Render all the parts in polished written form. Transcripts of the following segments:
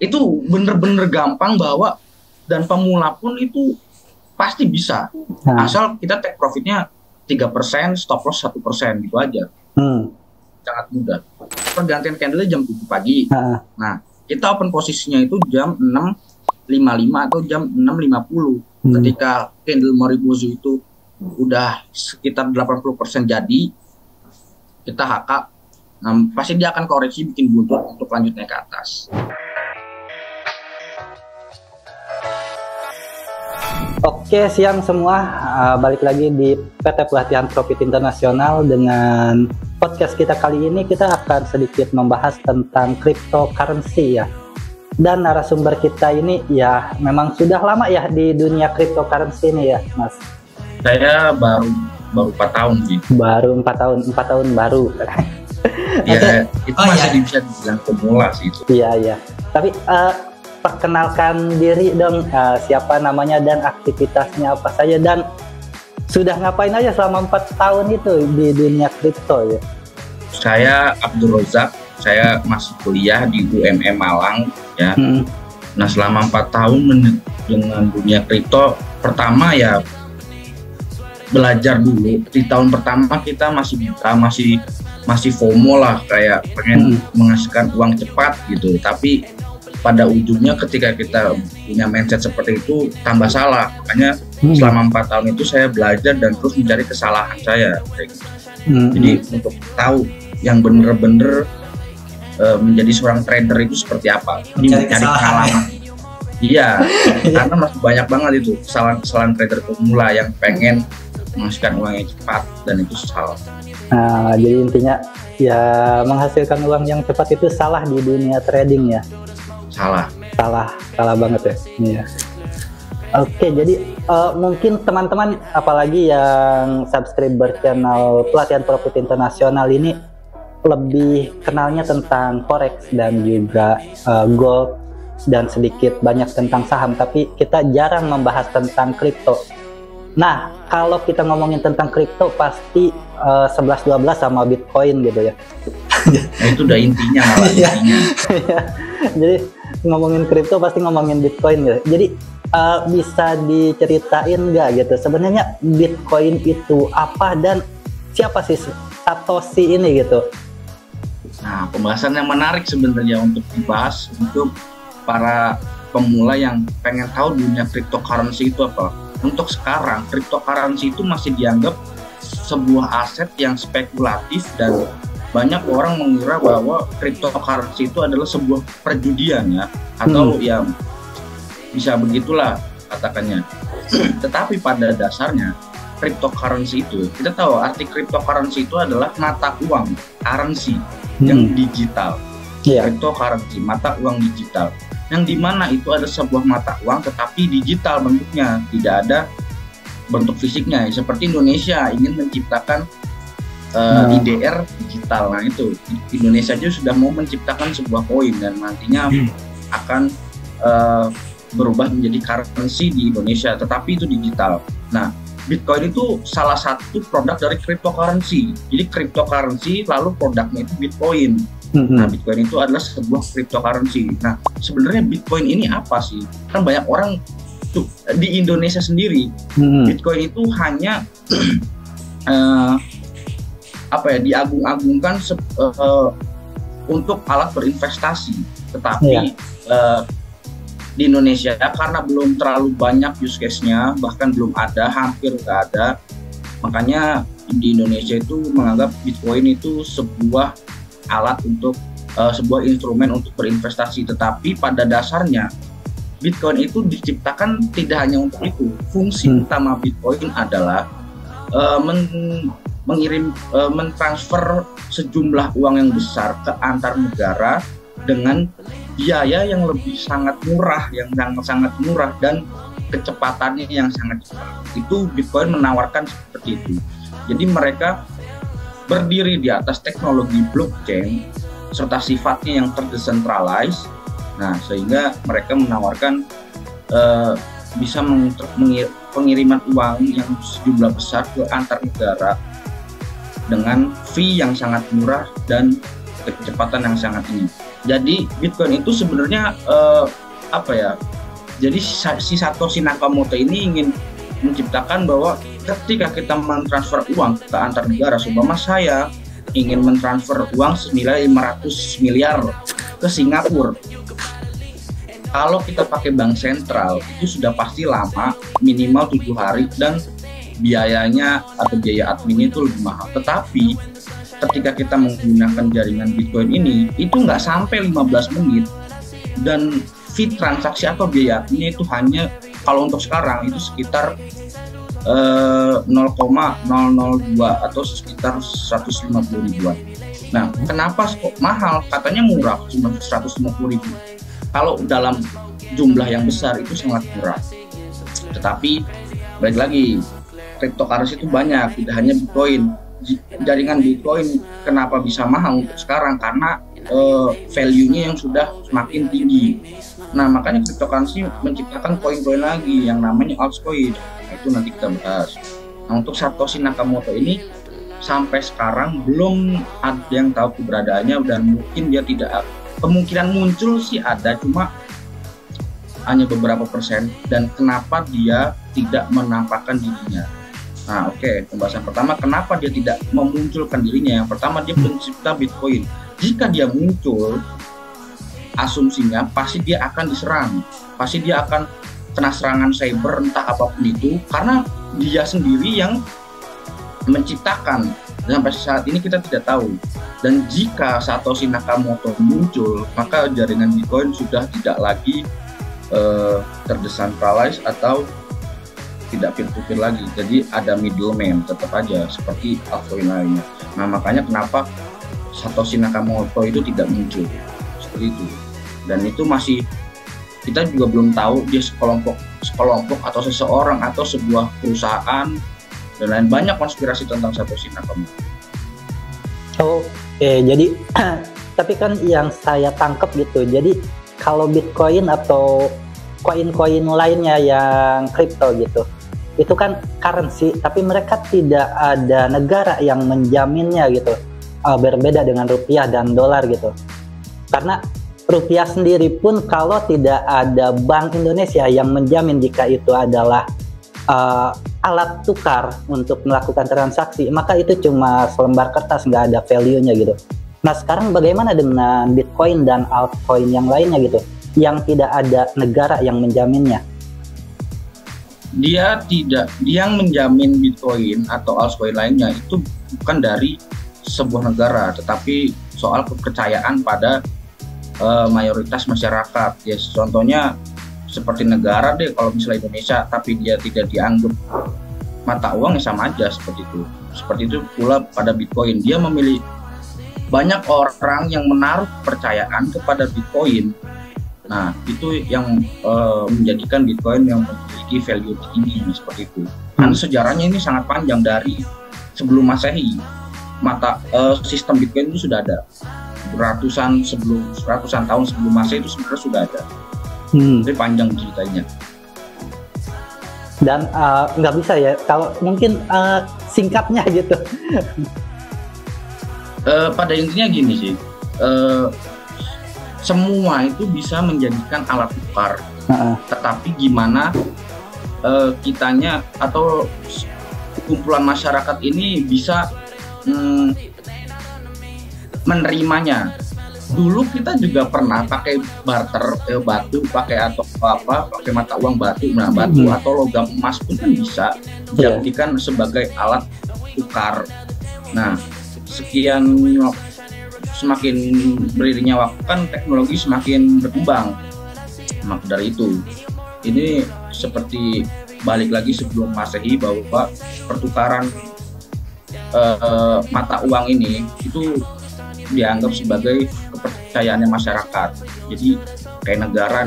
Itu bener-bener gampang bawa, dan pemula pun itu pasti bisa. Nah. Asal kita take profitnya 3%, stop loss 1%, gitu aja. Sangat mudah. Pergantian candle jam 7 pagi. Nah, kita open posisinya itu jam 6.55 atau jam 6.50. Ketika candle Moribozu itu udah sekitar 80% jadi, kita HK. Pasti dia akan koreksi bikin buntut untuk lanjutnya ke atas. Oke, siang semua. Balik lagi di PT Pelatihan Profit Internasional. Dengan podcast kita kali ini, kita akan sedikit membahas tentang cryptocurrency ya. Dan narasumber kita ini ya memang sudah lama ya di dunia cryptocurrency ini ya, Mas. Saya baru 4 tahun sih. Baru 4 tahun baru. Ya, itu masih bisa dibilang pemula sih itu. Iya. Tapi perkenalkan diri dong, siapa namanya dan aktivitasnya apa saja, dan sudah ngapain aja selama 4 tahun itu di dunia kripto ya. Saya Abdul Rozak, saya masih kuliah di UMM Malang ya. Nah, selama 4 tahun dengan dunia kripto, pertama ya belajar dulu. Di tahun pertama kita masih FOMO lah, kayak pengen menghasilkan uang cepat gitu. Tapi pada ujungnya ketika kita punya mindset seperti itu tambah salah. Makanya selama 4 tahun itu saya belajar dan terus mencari kesalahan saya. Jadi untuk tahu yang bener-bener menjadi seorang trader itu seperti apa. Jadi mencari pengalaman. Iya, karena masih banyak banget itu kesalahan trader pemula yang pengen menghasilkan uang yang cepat, dan itu salah. Nah, jadi intinya ya menghasilkan uang yang cepat itu salah di dunia trading ya. Salah banget ya. Iya. Oke, jadi mungkin teman-teman apalagi yang subscriber channel Pelatihan Profit Internasional ini lebih kenalnya tentang forex dan juga gold dan sedikit banyak tentang saham, tapi kita jarang membahas tentang kripto. Nah, kalau kita ngomongin tentang kripto pasti 11-12 sama Bitcoin gitu ya. Nah, itu udah intinya malah intinya. Jadi ngomongin kripto pasti ngomongin Bitcoin gitu. Jadi bisa diceritain nggak gitu sebenarnya Bitcoin itu apa dan siapa sih Satoshi ini gitu? Nah, pembahasan yang menarik sebenarnya untuk dibahas untuk para pemula yang pengen tahu dunia cryptocurrency itu apa. Untuk sekarang, cryptocurrency itu masih dianggap sebuah aset yang spekulatif, dan banyak orang mengira bahwa cryptocurrency itu adalah sebuah perjudian ya, atau ya bisa begitulah katakannya. Tetapi pada dasarnya cryptocurrency itu, kita tahu arti cryptocurrency itu adalah mata uang, currency yang digital. Cryptocurrency, mata uang digital, yang dimana itu ada sebuah mata uang tetapi digital bentuknya, tidak ada bentuk fisiknya. Seperti Indonesia ingin menciptakan IDR digital. Nah, itu Indonesia juga sudah mau menciptakan sebuah koin dan nantinya akan berubah menjadi currency di Indonesia, tetapi itu digital. Nah, Bitcoin itu salah satu produk dari cryptocurrency. Jadi cryptocurrency lalu produknya itu Bitcoin. Nah, Bitcoin itu adalah sebuah cryptocurrency. Nah, sebenarnya Bitcoin ini apa sih? Kan banyak orang tuh di Indonesia sendiri, Bitcoin itu hanya diagung-agungkan untuk alat berinvestasi. Tetapi di Indonesia karena belum terlalu banyak use case-nya, bahkan belum ada, hampir nggak ada. Makanya di Indonesia itu menganggap Bitcoin itu sebuah alat untuk sebuah instrumen untuk berinvestasi. Tetapi pada dasarnya Bitcoin itu diciptakan tidak hanya untuk itu. Fungsi utama Bitcoin adalah mentransfer sejumlah uang yang besar ke antar negara dengan biaya yang sangat murah dan kecepatannya yang sangat cepat. Itu Bitcoin menawarkan seperti itu. Jadi mereka berdiri di atas teknologi blockchain serta sifatnya yang terdesentralized. Nah, sehingga mereka menawarkan bisa pengiriman uang yang sejumlah besar ke antar negara dengan fee yang sangat murah dan kecepatan yang sangat tinggi. Jadi Bitcoin itu sebenarnya apa ya? Jadi si Satoshi Nakamoto ini ingin menciptakan bahwa ketika kita mentransfer uang ke antar negara, seumpama saya ingin mentransfer uang senilai 500 miliar ke Singapura. Kalau kita pakai bank sentral itu sudah pasti lama, minimal 7 hari, dan biayanya atau biaya adminnya itu lebih mahal. Tetapi ketika kita menggunakan jaringan Bitcoin ini, itu nggak sampai 15 menit, dan fee transaksi atau biaya adminnya itu hanya, kalau untuk sekarang itu sekitar 0,002 atau sekitar 150 ribuan. Nah, kenapa kok mahal? Katanya murah, cuma 150 ribu. Kalau dalam jumlah yang besar itu sangat murah. Tetapi balik lagi, cryptocurrency itu banyak, tidak hanya Bitcoin. Jaringan Bitcoin kenapa bisa mahal untuk sekarang? Karena value-nya yang sudah semakin tinggi. Nah, makanya cryptocurrency menciptakan koin-koin lagi yang namanya altcoin. Nah, itu nanti kita bahas. Nah, untuk Satoshi Nakamoto ini sampai sekarang belum ada yang tahu keberadaannya, dan mungkin dia tidak, kemungkinan muncul sih ada, cuma hanya beberapa persen. Dan kenapa dia tidak menampakkan dirinya? Nah, oke. Pembahasan pertama, kenapa dia tidak memunculkan dirinya? Yang pertama, dia pencipta Bitcoin. Jika dia muncul, asumsinya pasti dia akan diserang, pasti dia akan kena serangan cyber entah apapun itu, karena dia sendiri yang menciptakan. Dan sampai saat ini kita tidak tahu. Dan jika Satoshi Nakamoto muncul, maka jaringan Bitcoin sudah tidak lagi terdesentralized atau tidak peer-to-peer lagi. Jadi ada middleman tetap aja seperti altcoin lainnya. Nah, makanya kenapa Satoshi Nakamoto itu tidak muncul seperti itu. Dan itu masih, kita juga belum tahu dia sekelompok atau seseorang atau sebuah perusahaan, dan lain banyak konspirasi tentang Satoshi Nakamoto. Oke, jadi tapi kan yang saya tangkap gitu, jadi kalau Bitcoin atau koin-koin lainnya yang kripto gitu, itu kan currency, tapi mereka tidak ada negara yang menjaminnya gitu. Berbeda dengan rupiah dan dolar gitu. Karena rupiah sendiri pun kalau tidak ada Bank Indonesia yang menjamin jika itu adalah alat tukar untuk melakukan transaksi, maka itu cuma selembar kertas, nggak ada value-nya gitu. Nah, sekarang bagaimana dengan Bitcoin dan altcoin yang lainnya gitu, yang tidak ada negara yang menjaminnya? Yang menjamin Bitcoin atau altcoin lainnya itu bukan dari sebuah negara, tetapi soal kepercayaan pada mayoritas masyarakat. Ya, contohnya seperti negara deh, kalau misalnya Indonesia, tapi dia tidak dianggap mata uang, ya sama aja seperti itu. Seperti itu pula pada Bitcoin, dia memilih, banyak orang yang menaruh kepercayaan kepada Bitcoin. Nah, itu yang menjadikan Bitcoin yang memiliki value tinggi seperti itu. Karena sejarahnya ini sangat panjang, dari sebelum Masehi. Sistem Bitcoin itu sudah ada ratusan tahun sebelum Masehi, itu sebenarnya sudah ada. Jadi panjang ceritanya. Dan nggak bisa ya, kalau mungkin singkatnya gitu. Pada intinya gini sih, semua itu bisa menjadikan alat tukar, tetapi gimana kitanya atau kumpulan masyarakat ini bisa menerimanya. Dulu kita juga pernah pakai barter batu, pakai mata uang batu. Nah, batu atau logam emas pun kan bisa dijadikan sebagai alat tukar. Nah, semakin beriringnya waktu kan teknologi semakin berkembang. Maka dari itu, ini seperti balik lagi sebelum Masehi, bahwa pertukaran mata uang ini itu dianggap sebagai kepercayaannya masyarakat. Jadi kayak negara,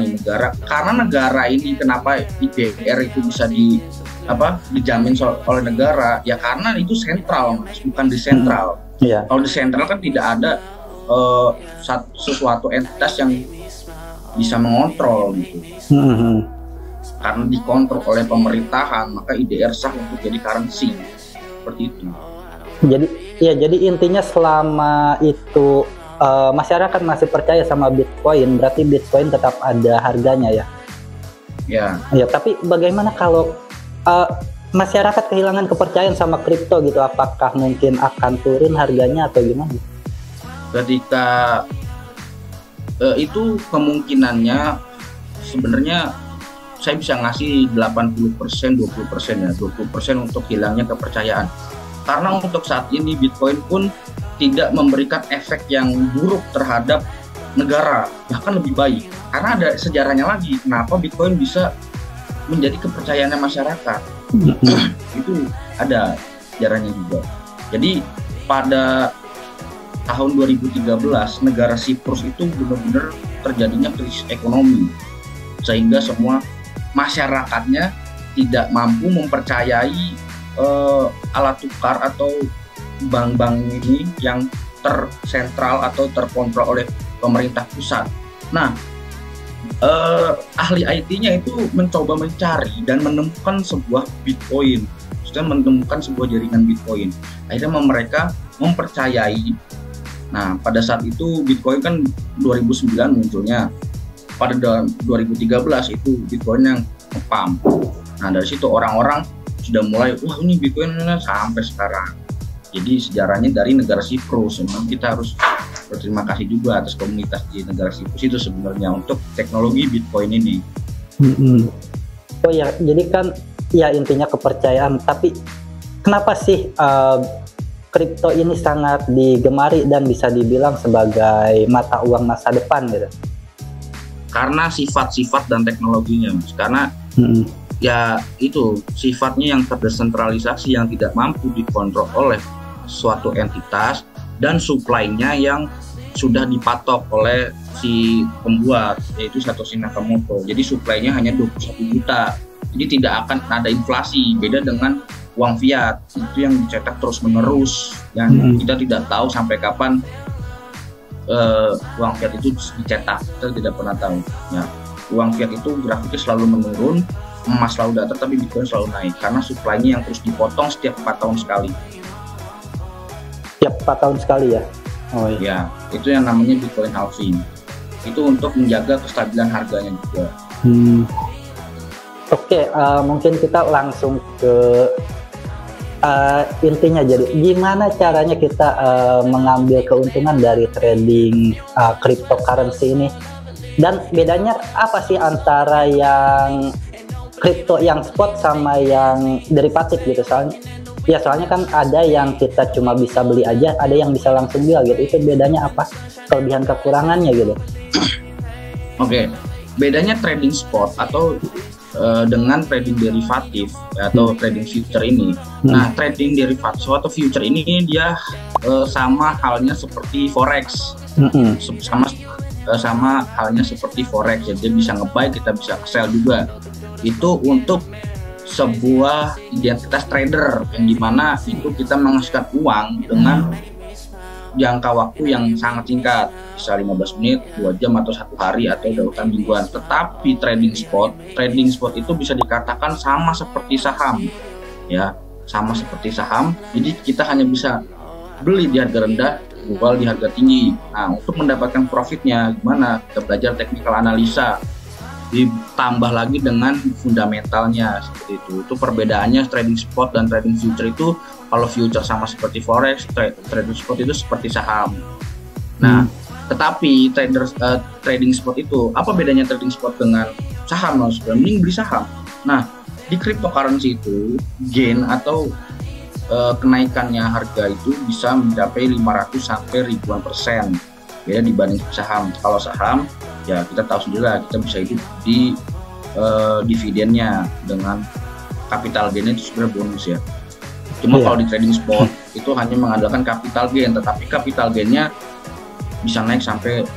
karena negara ini, kenapa IDR itu bisa dijamin oleh negara, ya karena itu sentral, bukan desentral. Kalau desentral kan tidak ada sesuatu entitas yang bisa mengontrol gitu. Karena dikontrol oleh pemerintahan, maka IDR sah untuk jadi currency seperti itu. Jadi intinya selama itu masyarakat masih percaya sama Bitcoin, berarti Bitcoin tetap ada harganya ya. Ya. Ya, tapi bagaimana kalau masyarakat kehilangan kepercayaan sama kripto gitu? Apakah mungkin akan turun harganya atau gimana? Ketika itu kemungkinannya sebenarnya saya bisa ngasih 80%, 20% ya, 20% untuk hilangnya kepercayaan. Karena untuk saat ini Bitcoin pun tidak memberikan efek yang buruk terhadap negara, bahkan lebih baik. Karena ada sejarahnya lagi, kenapa Bitcoin bisa menjadi kepercayaannya masyarakat. Itu ada sejarahnya juga. Jadi pada tahun 2013 negara Siprus itu benar-benar terjadinya krisis ekonomi, sehingga semua masyarakatnya tidak mampu mempercayai alat tukar atau bank-bank ini yang tersentral atau terkontrol oleh pemerintah pusat. Nah, ahli IT-nya itu mencoba mencari dan menemukan sebuah Bitcoin, sudah menemukan sebuah jaringan Bitcoin. Akhirnya mereka mempercayai. Nah, pada saat itu Bitcoin kan 2009 munculnya. Pada 2013 itu Bitcoin yang nge-pump. Nah, dari situ orang-orang sudah mulai, wah ini Bitcoin sampai sekarang. Jadi sejarahnya dari negara Siprus. Memang kita harus berterima kasih juga atas komunitas di negara Siprus itu sebenarnya untuk teknologi Bitcoin ini. Oh ya, jadi kan ya intinya kepercayaan. Tapi kenapa sih kripto ini sangat digemari dan bisa dibilang sebagai mata uang masa depan gitu? Karena sifat-sifat dan teknologinya, Mas. Karena ya itu sifatnya yang terdesentralisasi, yang tidak mampu dikontrol oleh suatu entitas, dan supply-nya yang sudah dipatok oleh si pembuat, yaitu Satoshi Nakamoto. Jadi supply-nya hanya 21 juta. Jadi tidak akan ada inflasi, beda dengan uang fiat itu yang dicetak terus-menerus, yang kita tidak tahu sampai kapan uang fiat itu dicetak, kita tidak pernah tahu. Ya, uang fiat itu grafiknya selalu menurun, emas selalu datar, tapi Bitcoin selalu naik karena supply-nya yang terus dipotong setiap 4 tahun sekali. Setiap 4 tahun sekali ya? Oh iya. Ya, itu yang namanya Bitcoin halving. Itu untuk menjaga kestabilan harganya juga. Oke, mungkin kita langsung ke intinya. Jadi gimana caranya kita mengambil keuntungan dari trading cryptocurrency ini, dan bedanya apa sih antara yang kripto yang spot sama yang derivatif gitu? Soalnya kan ada yang kita cuma bisa beli aja, ada yang bisa langsung jual gitu. Itu bedanya apa, kelebihan kekurangannya gitu? Oke, bedanya trading spot atau dengan trading derivatif atau trading future ini. Nah, trading derivatif atau future ini dia sama halnya seperti forex. Sama halnya seperti forex. Jadi bisa nge-buy, kita bisa sell juga. Itu untuk sebuah identitas trader yang dimana itu kita menghasilkan uang dengan jangka waktu yang sangat singkat, bisa 15 menit, 2 jam atau 1 hari atau bahkan mingguan. Tetapi trading spot itu bisa dikatakan sama seperti saham, ya, sama seperti saham. Jadi kita hanya bisa beli di harga rendah, jual di harga tinggi. Nah, untuk mendapatkan profitnya gimana? Kita belajar technical analisa, ditambah lagi dengan fundamentalnya seperti itu. Itu perbedaannya trading spot dan trading future itu. Kalau future sama seperti forex, trading spot itu seperti saham. Nah, tetapi trading spot itu apa bedanya trading spot dengan saham? Mending beli saham. Nah, di cryptocurrency itu gain atau kenaikannya harga itu bisa mencapai 500 sampai ribuan persen ya dibanding saham. Kalau saham ya kita tahu sendiri lah, kita bisa hidup di dividennya dengan capital gain itu sebenarnya bonus ya. Cuma kalau di trading spot itu hanya mengandalkan capital gain, tetapi capital gainnya bisa naik sampai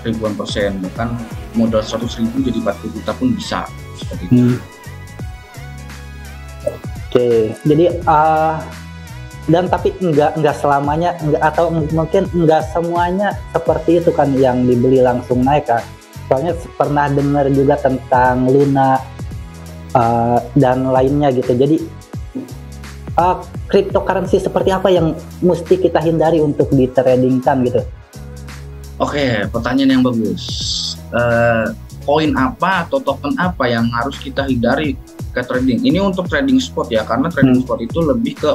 ribuan persen, bahkan modal 100.000 jadi 40 juta pun bisa seperti itu. Oke, jadi dan tapi enggak selamanya, atau mungkin enggak semuanya seperti itu kan yang dibeli langsung naik kan. Soalnya pernah dengar juga tentang Luna dan lainnya gitu. Jadi cryptocurrency seperti apa yang mesti kita hindari untuk ditradingkan gitu? Oke, pertanyaan yang bagus. Koin apa atau token apa yang harus kita hindari ke trading? Ini untuk trading spot ya, karena trading spot itu lebih ke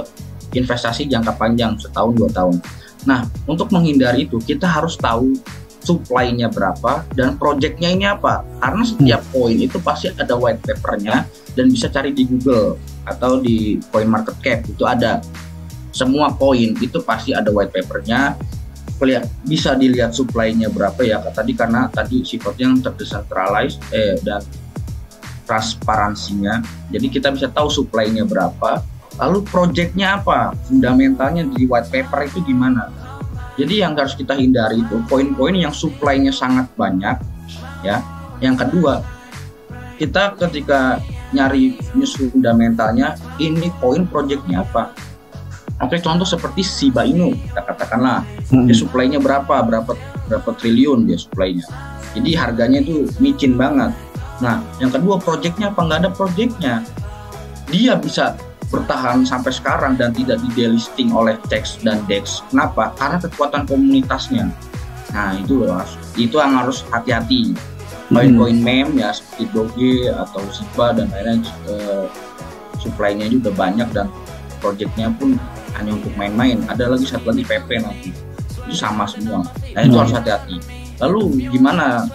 investasi jangka panjang, setahun 2 tahun. Nah, untuk menghindari itu kita harus tahu supply-nya berapa dan project-nya ini apa. Karena setiap koin itu pasti ada white paper-nya dan bisa cari di Google atau di Coin Market Cap itu ada. Semua koin itu pasti ada white paper-nya. Bisa dilihat supply-nya berapa ya tadi, karena tadi sifatnya yang terdesentralized dan transparansinya. Jadi kita bisa tahu supply-nya berapa, lalu project-nya apa, fundamentalnya di white paper itu gimana. Jadi yang harus kita hindari itu koin-koin yang supply-nya sangat banyak ya. Yang kedua, kita ketika nyari news fundamentalnya, ini koin project-nya apa. Oke, contoh seperti Shiba Inu, kita katakanlah, dia supply-nya berapa triliun dia supply-nya. Jadi harganya itu micin banget. Nah, yang kedua project-nya apa? Nggak ada project-nya. Dia bisa bertahan sampai sekarang dan tidak di-delisting oleh CEX dan DEX. Kenapa? Karena kekuatan komunitasnya. Nah, itu yang harus hati-hati. Koin-koin meme ya seperti Doge atau Shiba dan lain-lain, supply-nya juga banyak dan project-nya pun hanya untuk main-main. Ada lagi satu lagi PP nanti, itu sama semua. Nah itu harus hati-hati. Lalu gimana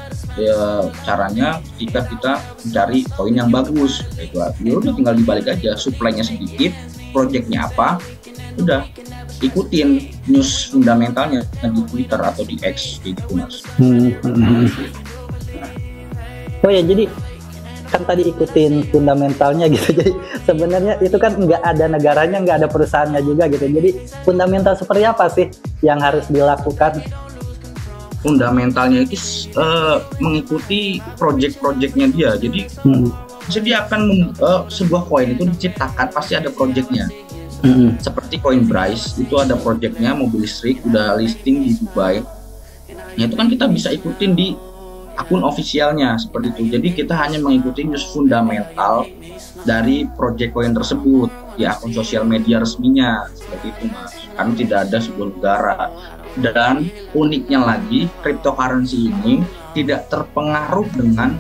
caranya ketika kita mencari koin yang bagus? Ya udah tinggal dibalik aja, supply-nya sedikit, project-nya apa, udah ikutin news fundamentalnya di Twitter atau di X gitu Mas. Oh ya, jadi kan tadi ikutin fundamentalnya gitu. Jadi sebenarnya itu kan nggak ada negaranya, nggak ada perusahaannya juga gitu. Jadi fundamental seperti apa sih yang harus dilakukan? Fundamentalnya itu mengikuti project-projectnya dia. Jadi dia akan sebuah koin itu diciptakan pasti ada projectnya. Seperti Coinbase itu ada projectnya, mobil listrik udah listing di Dubai. Nah itu kan kita bisa ikutin di akun ofisialnya seperti itu. Jadi kita hanya mengikuti news fundamental dari project coin tersebut di akun sosial media resminya seperti itu Mas. Karena tidak ada sebuah negara. Dan uniknya lagi, cryptocurrency ini tidak terpengaruh dengan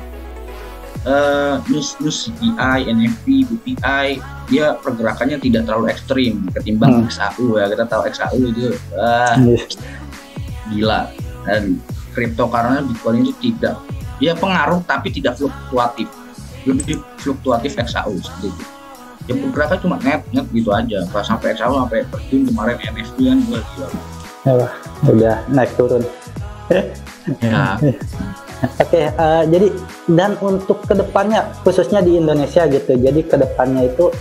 news CPI, NFT, BPI. Dia pergerakannya tidak terlalu ekstrim ketimbang XAU ya. Kita tahu XAU itu gila. Dan cryptocurrency Bitcoin itu tidak, dia pengaruh tapi tidak fluktuatif, lebih fluktuatif XAU seperti itu. Ya pergerakan cuma net gitu aja, pas sampai XAU sampai terjun kemarin NFT kan juga gila. Udah naik turun. Ya. Oke, jadi dan untuk kedepannya khususnya di Indonesia gitu, jadi kedepannya itu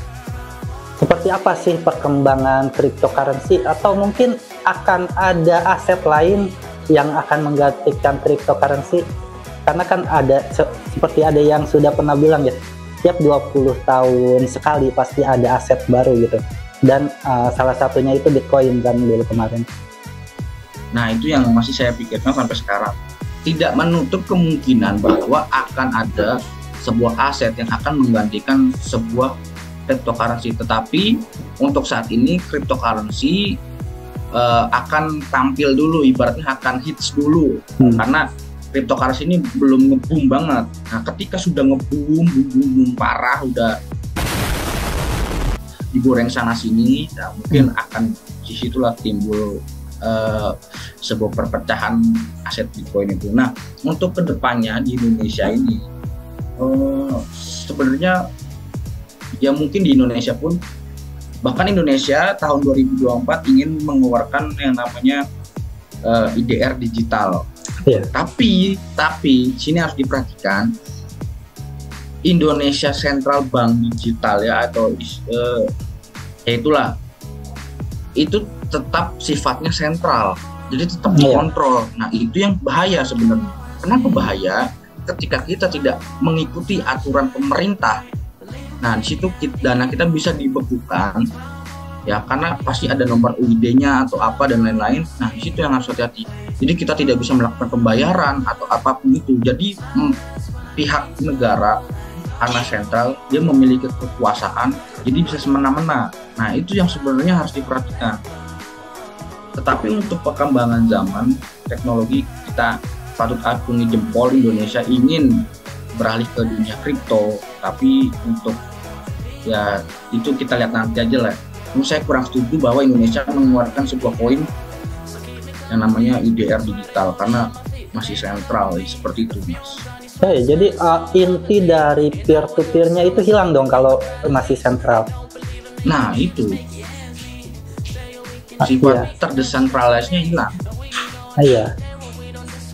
seperti apa sih perkembangan cryptocurrency, atau mungkin akan ada aset lain yang akan menggantikan cryptocurrency? Karena kan ada seperti ada yang sudah pernah bilang ya, tiap 20 tahun sekali pasti ada aset baru gitu, dan salah satunya itu Bitcoin kan dulu kemarin. Nah itu yang masih saya pikirkan sampai sekarang, tidak menutup kemungkinan bahwa akan ada sebuah aset yang akan menggantikan sebuah cryptocurrency. Tetapi untuk saat ini cryptocurrency akan tampil dulu, ibaratnya akan hits dulu, karena cryptocurrency ini belum nge-boom banget. Nah ketika sudah nge-boom parah, udah digoreng sana sini, nah mungkin akan disitulah timbul sebuah perpecahan aset Bitcoin itu. Nah untuk kedepannya di Indonesia ini sebenarnya ya mungkin di Indonesia pun, bahkan Indonesia tahun 2024 ingin mengeluarkan yang namanya IDR digital. Tapi sini harus diperhatikan, Indonesia Central Bank Digital ya, atau itulah, itu tetap sifatnya sentral, jadi tetap dikontrol. Nah itu yang bahaya sebenarnya. Kenapa bahaya? Ketika kita tidak mengikuti aturan pemerintah, nah di situ dana kita bisa dibekukan ya, karena pasti ada nomor UID-nya atau apa dan lain-lain. Nah di situ yang harus hati-hati. Jadi kita tidak bisa melakukan pembayaran atau apapun itu. Jadi pihak negara karena sentral, dia memiliki kekuasaan, jadi bisa semena-mena. Nah itu yang sebenarnya harus diperhatikan. Tetapi untuk perkembangan zaman teknologi kita patut acungi jempol, Indonesia ingin beralih ke dunia kripto, tapi untuk ya itu kita lihat nanti aja lah. Saya kurang setuju bahwa Indonesia mengeluarkan sebuah koin yang namanya IDR digital karena masih sentral seperti itu, Mas. Jadi inti dari peer-to-peer-nya itu hilang dong kalau masih sentral. Nah itu sifat terdesentralisnya hilang. Iya.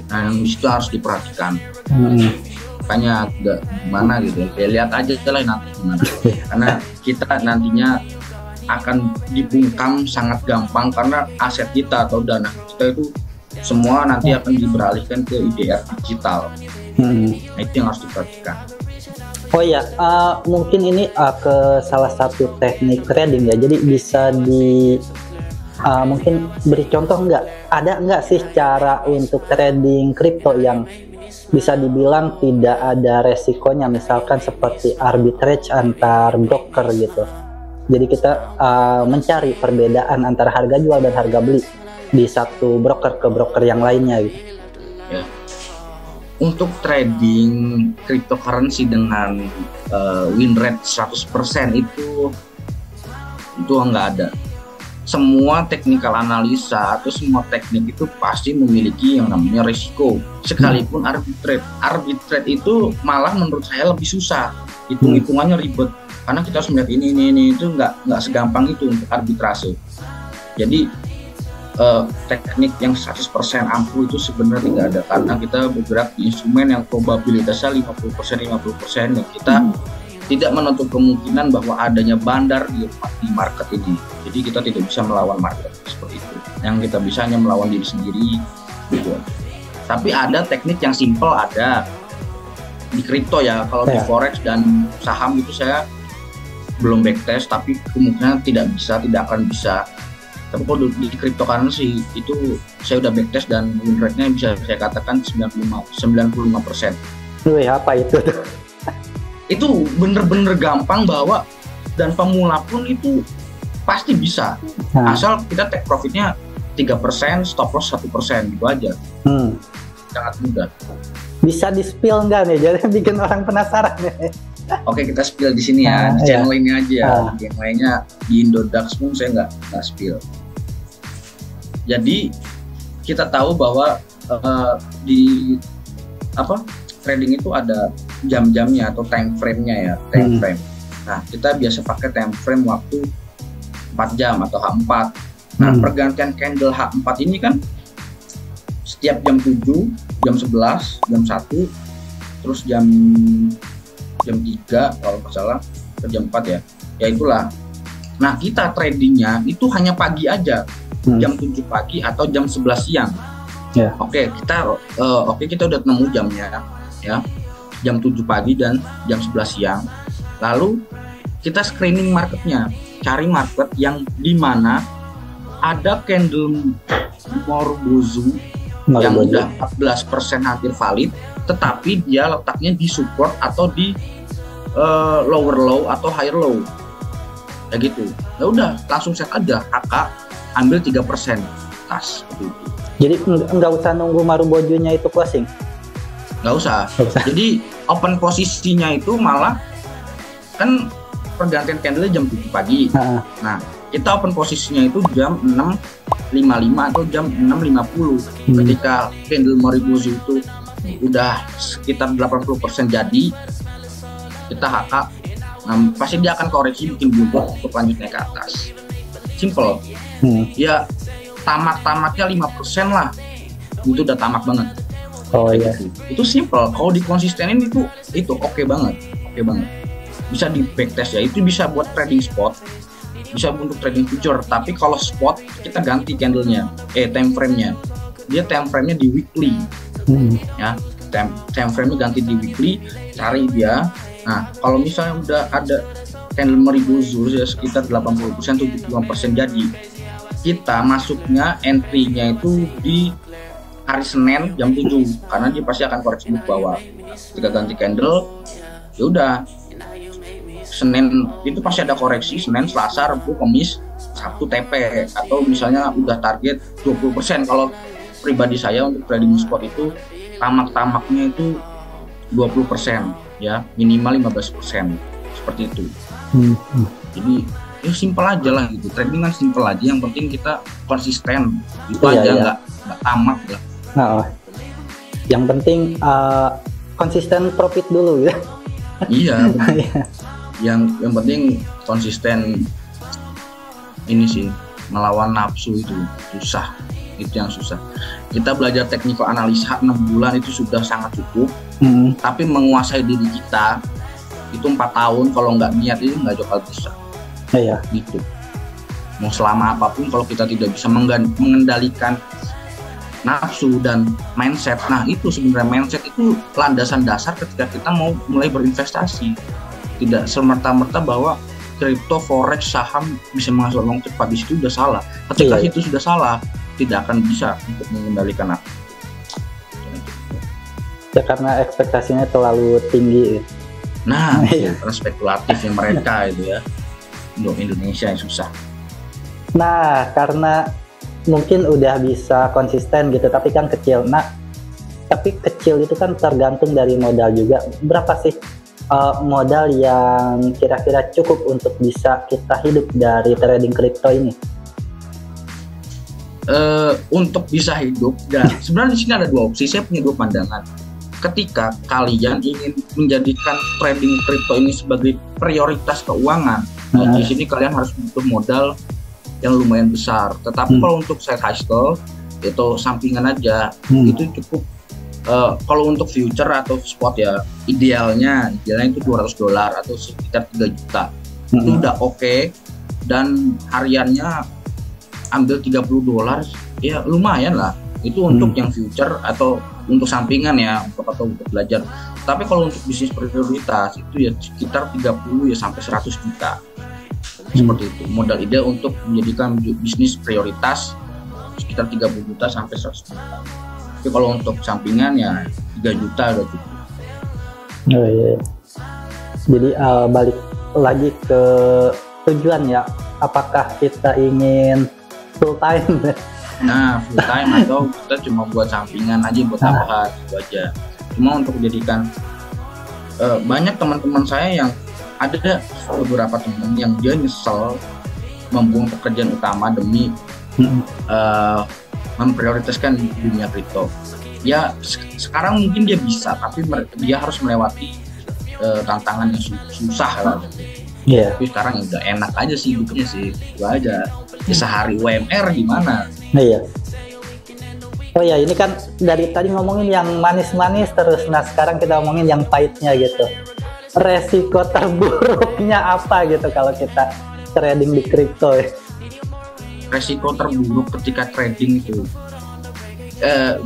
Nah itu harus diperhatikan. Makanya agak gimana gitu ya, lihat aja lah nanti gimana. Karena kita nantinya akan dibungkam sangat gampang karena aset kita atau dana kita itu semua nanti akan diberalihkan ke IDR digital. Nah itu yang harus diperhatikan. Oh ya, mungkin ini ke salah satu teknik trading ya. Jadi bisa mungkin beri contoh nggak? Ada nggak sih cara untuk trading kripto yang bisa dibilang tidak ada resikonya, misalkan seperti arbitrage antar broker gitu. Jadi kita mencari perbedaan antara harga jual dan harga beli di satu broker ke broker yang lainnya gitu. Ya. Untuk trading cryptocurrency dengan win rate 100% itu nggak ada. Semua technical analisa atau semua teknik itu pasti memiliki yang namanya resiko. Sekalipun arbitrage itu malah menurut saya lebih susah, hitung-hitungannya ribet karena kita harus melihat ini itu nggak segampang itu untuk arbitrase. Jadi teknik yang 100% ampuh itu sebenarnya tidak ada karena kita bergerak di instrumen yang probabilitasnya 50% dan kita tidak menutup kemungkinan bahwa adanya bandar di market ini. Jadi kita tidak bisa melawan market seperti itu. Yang kita bisa hanya melawan diri sendiri gitu. Tapi ada teknik yang simple ada di kripto ya. Kalau di forex dan saham itu saya belum backtest, tapi kemungkinan tidak akan bisa. Tapi kalau di cryptocurrency itu saya udah backtest dan win rate-nya bisa saya katakan 95%. Wih, apa itu? Itu bener-bener gampang bahwa dan pemula pun itu pasti bisa. Asal kita take profitnya 3%, stop loss 1% gitu aja. Sangat mudah. Bisa di-spill nggak nih? Jadi bikin orang penasaran nih. Oke, kita spill di sini ya, di channel ini aja. Yang lainnya di Indodax pun saya nggak spill. Jadi kita tahu bahwa di trading itu ada jam-jamnya atau time frame-nya ya, time frame. Nah, kita biasa pakai time frame waktu 4 jam atau H4. Nah, pergantian candle H4 ini kan setiap jam 7, jam 11, jam 1, terus jam 3 kalau nggak salah, ke jam 4 ya. Ya itulah. Nah, kita tradingnya itu hanya pagi aja. Jam 7 pagi atau jam 11 siang. Oke, kita udah nemu jamnya ya. Jam 7 pagi dan jam 11 siang. Lalu kita screening marketnya, cari market yang dimana ada candle Morbozu yang udah 14% hampir valid, tetapi dia letaknya di support atau di lower low atau higher low, ya gitu. Ya udah langsung set aja HK, ambil 3% tas gitu. Jadi nggak usah nunggu Marubojunya itu closing. Nggak usah. Jadi open posisinya itu malah kan pergantian candle jam 7 pagi. Nah, kita open posisinya itu jam 6.55 atau jam 6.50. Ketika candle Morbozu itu udah sekitar 80% jadi, kita HK. Nah, pasti dia akan koreksi bikin buntu untuk lanjut naik ke atas. Simple. Ya tamak-tamaknya 5% lah. Itu udah tamak banget. Oh iya. Itu simple. Kalau dikonsistenin itu oke banget. Bisa di backtest ya. Itu bisa buat trading spot. Bisa untuk trading future. Tapi kalau spot kita ganti candlenya, time frame-nya. Dia time frame-nya di weekly. Ya, time frame-nya ganti di weekly. Cari dia. Nah, kalau misalnya udah ada candle Morbozu ya sekitar 80% 75% jadi, kita masuknya entry-nya itu di hari Senin jam 7 karena dia pasti akan koreksi ke bawah. Kita ganti candle, ya udah Senin itu pasti ada koreksi, Senin, Selasa, Rabu, Kamis, Sabtu TP, atau misalnya udah target 20%. Kalau pribadi saya untuk trading spot itu tamak-tamaknya itu 20% ya, minimal 15%, seperti itu. Jadi ya simpel aja lah gitu, trading kan simpel aja, yang penting kita konsisten itu aja, nggak tamak lah. Nah, yang penting konsisten profit dulu ya. Iya. yang penting konsisten ini sih, melawan nafsu itu susah, itu yang susah. Kita belajar technical analisa 6 bulan itu sudah sangat cukup, tapi menguasai diri kita itu 4 tahun, kalau nggak niat itu nggak bakal bisa. Iya. Gitu. Mau selama apapun kalau kita tidak bisa mengendalikan nafsu dan mindset, nah itu sebenarnya mindset itu landasan dasar ketika kita mau mulai berinvestasi. Tidak semerta-merta bahwa kripto, forex, saham bisa menghasilkan uang cepat, di situ sudah salah. Ketika itu sudah salah, tidak akan bisa untuk mengendalikan nafsu. Ya karena ekspektasinya terlalu tinggi. Nah, karena spekulatifnya mereka itu ya. Untuk Indonesia yang susah. Nah, karena mungkin udah bisa konsisten gitu, tapi kan kecil. Nah, tapi kecil itu kan tergantung dari modal juga. Berapa sih modal yang kira-kira cukup untuk bisa kita hidup dari trading kripto ini? Untuk bisa hidup, dan sebenarnya di sini ada 2 opsi. Saya punya 2 pandangan. Ketika kalian ingin menjadikan trading kripto ini sebagai prioritas keuangan, di sini kalian harus butuh modal yang lumayan besar. Tetapi kalau untuk side hustle itu sampingan aja, itu cukup. Kalau untuk future atau spot ya idealnya itu $200 atau sekitar 3 juta. Itu udah oke, dan hariannya ambil $30 ya lumayan lah. Itu untuk yang future atau untuk sampingan ya, atau untuk belajar. Tapi kalau untuk bisnis prioritas itu ya sekitar 30 ya sampai 100 juta. Seperti itu. Modal ideal untuk menjadikan bisnis prioritas sekitar 30 juta sampai 100 juta. Tapi kalau untuk sampingan ya 3 juta udah cukup. Oh iya. Jadi balik lagi ke tujuan ya. Apakah kita ingin full time? Nah, full time atau kita cuma buat sampingan aja, buat tambahan itu aja. Cuma untuk dijadikan banyak teman-teman saya yang ada beberapa teman yang dia nyesel membuang pekerjaan utama demi memprioritaskan dunia kripto. Ya sekarang mungkin dia bisa, tapi dia harus melewati tantangan yang susah lah. Tapi sekarang udah enak aja sih hidupnya sih, itu aja. Ya, sehari UMR gimana? Iya. Oh ya, ini kan dari tadi ngomongin yang manis-manis terus, nah sekarang kita ngomongin yang pahitnya gitu. Resiko terburuknya apa gitu kalau kita trading di kripto? Resiko terburuk ketika trading itu,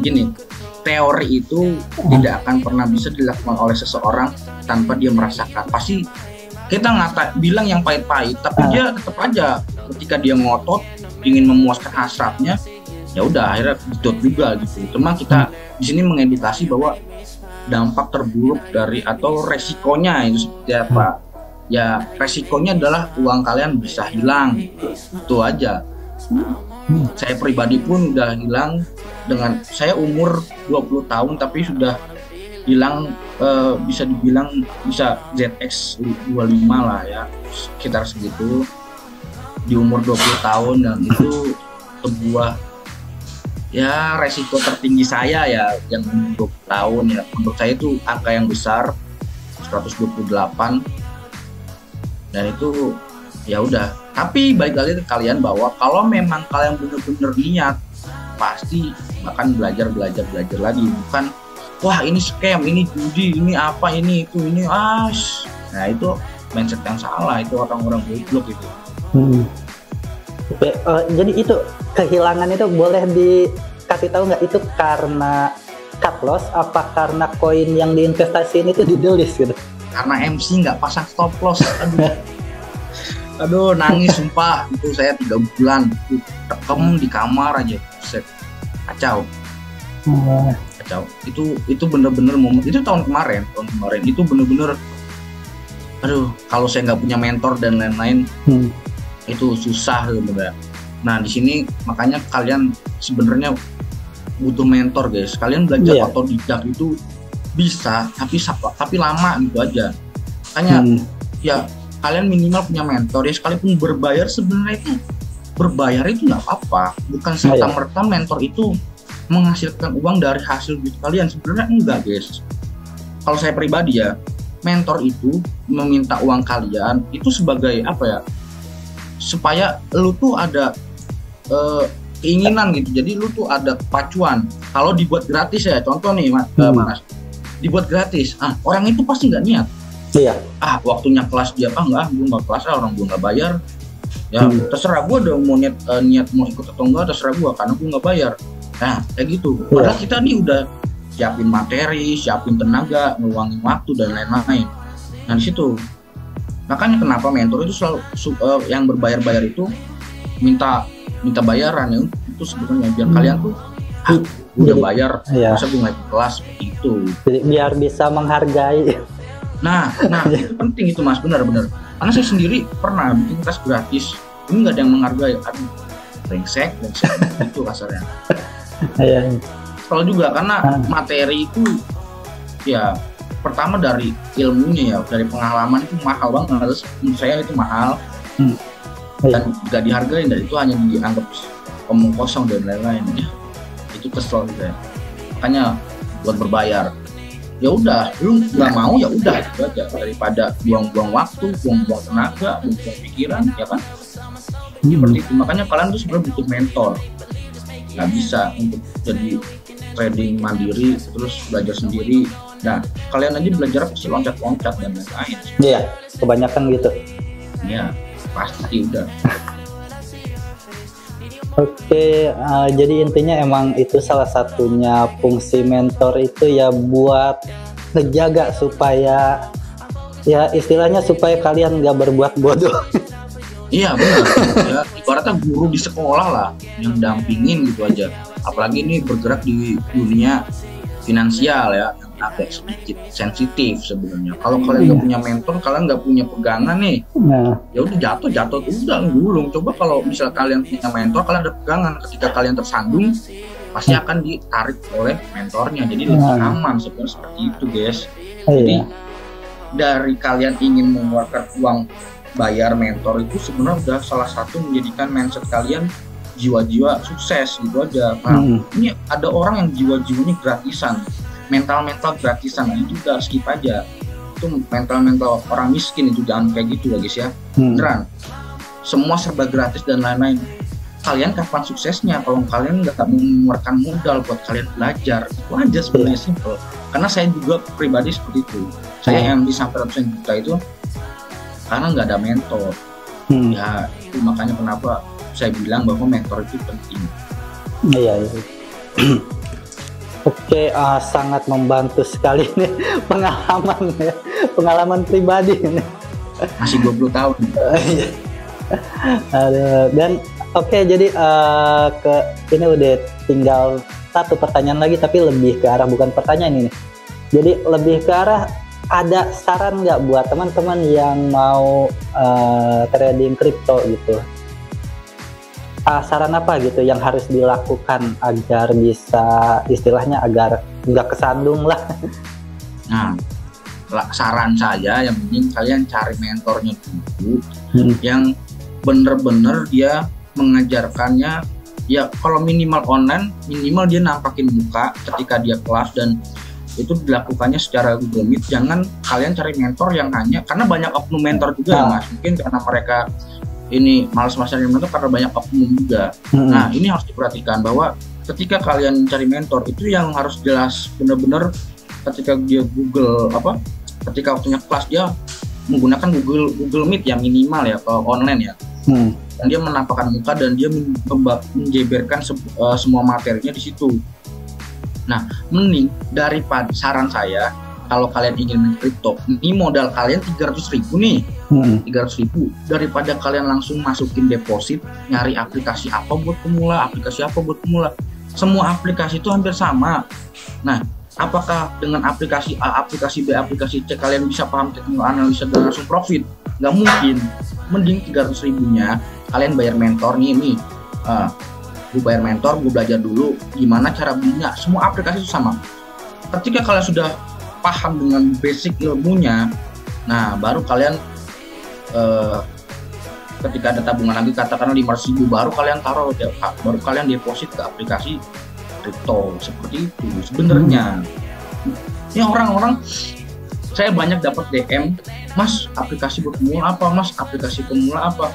gini, teori itu tidak akan pernah bisa dilakukan oleh seseorang tanpa dia merasakan. Pasti kita bilang yang pahit-pahit, tapi dia tetap aja ketika dia ngotot ingin memuaskan hasratnya, ya udah akhirnya didot juga gitu. Cuma kita di sini mengedukasi bahwa dampak terburuk dari atau resikonya itu seperti apa. Ya resikonya adalah uang kalian bisa hilang, itu aja. Saya pribadi pun udah hilang, dengan saya umur 20 tahun tapi sudah hilang, bisa dibilang bisa ZX 25 lah ya, sekitar segitu di umur 20 tahun, dan itu sebuah ya resiko tertinggi saya ya yang 20 tahun ya. Menurut saya itu angka yang besar, 128, dan itu ya udah. Tapi balik lagi ke kalian bahwa kalau memang kalian benar-benar niat, pasti akan belajar lagi, bukan wah ini scam, ini judi, ini apa, ini itu, ini nah itu mindset yang salah, itu orang-orang goblok itu. Jadi itu kehilangan itu boleh dikasih tahu nggak, itu karena cut loss apa karena koin yang diinvestasiin itu didelis gitu? Karena MC nggak pasang stop loss. Aduh nangis sumpah, itu saya 3 bulan tekem di kamar aja, set kacau. Kacau. Itu bener-bener momen, itu tahun kemarin itu bener-bener, aduh kalau saya nggak punya mentor dan lain-lain, itu susah sebenarnya. Nah di sini makanya kalian sebenarnya butuh mentor guys. Kalian belajar otodidak itu bisa, tapi lama gitu aja. Makanya ya kalian minimal punya mentor ya, sekalipun berbayar. Sebenarnya itu berbayar itu nggak apa-apa, bukan serta-merta mentor itu menghasilkan uang dari hasil duit kalian. Sebenarnya enggak guys. Kalau saya pribadi ya, mentor itu meminta uang kalian itu sebagai apa ya, supaya lu tuh ada keinginan gitu. Jadi lu tuh ada pacuan. Kalau dibuat gratis ya, contoh nih mas, dibuat gratis, orang itu pasti nggak niat. Waktunya kelas dia, enggak, gue nggak kelas, orang gue nggak bayar. Ya terserah gue dong mau niat mau ikut atau enggak, terserah gue karena gue nggak bayar. Nah kayak gitu. Padahal kita nih udah siapin materi, siapin tenaga, ngeluangin waktu dan lain-lain. Nah di situ makanya kenapa mentor itu selalu yang berbayar itu minta bayaran ya, itu sebenarnya biar kalian tuh udah bayar, masa gue nggak ikut kelas seperti itu. Jadi biar bisa menghargai. Nah itu penting itu mas, benar-benar. Karena saya sendiri pernah bikin kelas gratis, ini nggak ada yang menghargai, aduh brengsek itu kasarnya. Kalau juga karena materi itu ya pertama dari ilmunya ya, dari pengalaman itu mahal banget. Menurut saya itu mahal dan nggak dihargai, dan itu hanya dianggap omong kosong dan lain-lain ya. Itu kesel gitu ya. Makanya buat berbayar ya udah, lu nggak mau ya udah itu aja, daripada buang-buang waktu, buang-buang tenaga, buang-buang pikiran ya kan. Seperti itu. Makanya kalian tuh sebenarnya butuh mentor. Nggak bisa untuk jadi trading mandiri terus belajar sendiri. Nah kalian aja belajar pasti loncat-loncat dan lain-lain. Iya, kebanyakan gitu. Iya, pasti udah. Oke, jadi intinya emang itu salah satunya fungsi mentor itu ya, buat ngejaga supaya ya istilahnya supaya kalian nggak berbuat bodoh. Iya benar. Ya ibaratnya guru di sekolah lah yang dampingin gitu aja. Apalagi ini bergerak di dunia finansial ya, yang agak sedikit sensitif sebenarnya. Kalau kalian nggak punya mentor, kalian nggak punya pegangan nih, ya udah jatuh udah gulung. Coba kalau misal kalian punya mentor, kalian ada pegangan, ketika kalian tersandung pasti akan ditarik oleh mentornya. Jadi lebih aman sebenarnya, seperti itu guys. Jadi dari kalian ingin mengeluarkan uang bayar mentor itu sebenarnya udah salah satu menjadikan mindset kalian jiwa-jiwa sukses gitu aja. Nah, ini ada orang yang jiwa-jiwanya gratisan, mental gratisan, nah, itu udah skip aja. Itu mental orang miskin, itu jangan kayak gitu ya guys ya. Beneran, semua serba gratis dan lain-lain. Kalian kapan suksesnya kalau kalian nggak mengeluarkan modal buat kalian belajar? Itu aja sebenarnya, simple. Karena saya juga pribadi seperti itu. Saya yang sampai ratusan juta itu karena nggak ada mentor. Ya itu makanya kenapa saya bilang bahwa mentor itu penting. Iya. Oke, sangat membantu sekali nih pengalaman pribadi nih. Masih 20 tahun. Dan oke, jadi ini udah tinggal satu pertanyaan lagi, tapi lebih ke arah bukan pertanyaan ini. Jadi lebih ke arah, ada saran nggak buat teman-teman yang mau trading kripto gitu? Saran apa gitu yang harus dilakukan agar bisa istilahnya agar nggak kesandung lah? Nah, saran saya yang penting kalian cari mentornya dulu yang bener-bener dia mengajarkannya ya, kalau minimal online, minimal dia nampakin muka ketika dia kelas, dan itu dilakukannya secara Google Meet. Jangan kalian cari mentor yang hanya, karena banyak oknum mentor juga ya mas, mungkin karena mereka ini malas-malasan mentor karena banyak oknum juga. Nah ini harus diperhatikan bahwa ketika kalian cari mentor itu yang harus jelas benar-benar, ketika dia ketika waktunya kelas dia menggunakan Google Meet ya, minimal ya kalau online ya. Dan dia menampakkan muka dan dia menjeberkan semua materinya di situ. Nah, mending daripada, saran saya kalau kalian ingin main kripto, ini modal kalian 300.000 nih, 300.000, daripada kalian langsung masukin deposit, nyari aplikasi apa buat pemula, semua aplikasi itu hampir sama. Nah, apakah dengan aplikasi A, aplikasi B, aplikasi C kalian bisa paham teknik analisa dan langsung profit? Nggak mungkin. Mending 300.000-nya kalian bayar mentor nih. gue bayar mentor, gue belajar dulu gimana cara belinya. Semua aplikasi itu sama. Ketika kalian sudah paham dengan basic ilmunya, nah baru kalian ketika ada tabungan lagi katakanlah 500.000, baru kalian taruh, baru kalian deposit ke aplikasi kripto. Seperti itu sebenarnya. Ini orang-orang, saya banyak dapat DM, Mas aplikasi pemula apa, Mas aplikasi pemula apa.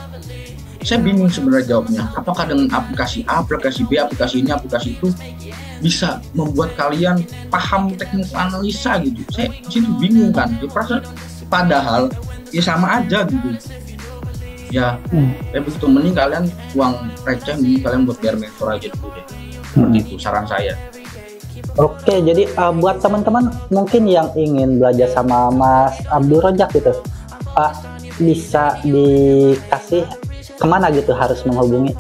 Saya bingung sebenarnya jawabnya. Apakah dengan aplikasi A, aplikasi B, aplikasi ini, aplikasi itu bisa membuat kalian paham teknik analisa gitu? Saya situ bingung kan. Padahal ya sama aja gitu. Ya, begitu, mending kalian uang receh, mending kalian buat biar mentor aja dulu deh. Seperti itu saran saya. Oke, jadi buat teman-teman mungkin yang ingin belajar sama Mas Abdul Rojak gitu, bisa dikasih kemana gitu harus menghubungi?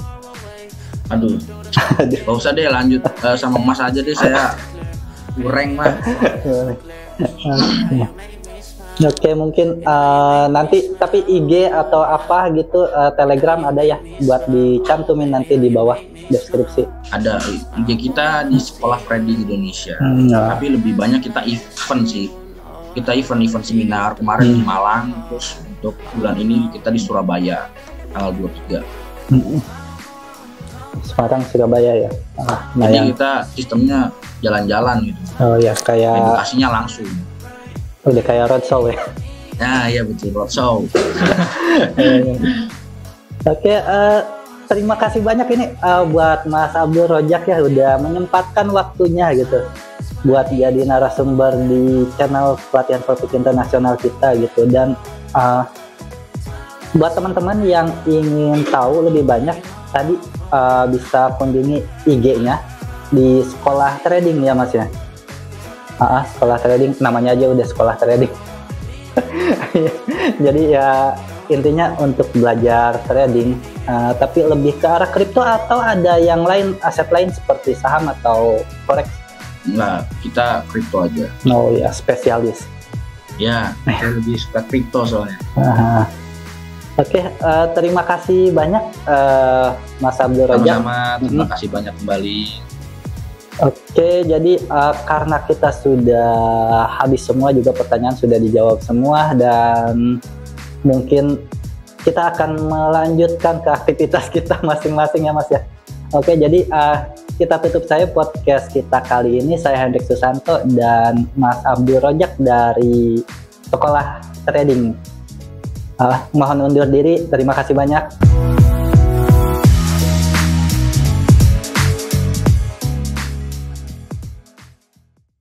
Aduh, gak usah deh, lanjut sama Mas aja deh, saya kurang mah. Oke, mungkin nanti tapi IG atau apa gitu, Telegram ada ya buat dicantumin nanti di bawah deskripsi. Ada IG kita di Sekolah Trading Indonesia. Tapi lebih banyak kita event sih. Kita event seminar kemarin di Malang, terus untuk bulan ini kita di Surabaya tanggal 23. Sekarang Surabaya ya. Jadi kita sistemnya jalan-jalan gitu. Oh ya, kayak edukasinya langsung. Udah kayak roadshow ya. Nah, iya betul, roadshow. Oke, terima kasih banyak ini buat Mas Abdul Rojak ya udah menyempatkan waktunya gitu buat jadi narasumber di channel Pelatihan Profit Internasional kita gitu. Dan buat teman-teman yang ingin tahu lebih banyak tadi bisa kunjungi IG-nya di Sekolah Trading ya Mas ya. Sekolah Trading, namanya aja udah Sekolah Trading. Jadi ya intinya untuk belajar trading, tapi lebih ke arah kripto atau ada yang lain, aset lain seperti saham atau forex? Enggak, kita kripto aja. Oh ya, spesialis. Ya, saya lebih suka kripto soalnya. Oke, terima kasih banyak Mas Abdul Rojak. Sama-sama, terima kasih banyak kembali. Oke, jadi karena kita sudah habis semua, juga pertanyaan sudah dijawab semua, dan mungkin kita akan melanjutkan ke aktivitas kita masing-masing ya Mas ya. Oke, jadi kita tutup saya podcast kita kali ini. Saya Hendrik Susanto dan Mas Abdul Rojak dari Sekolah Trading. Mohon undur diri, terima kasih banyak.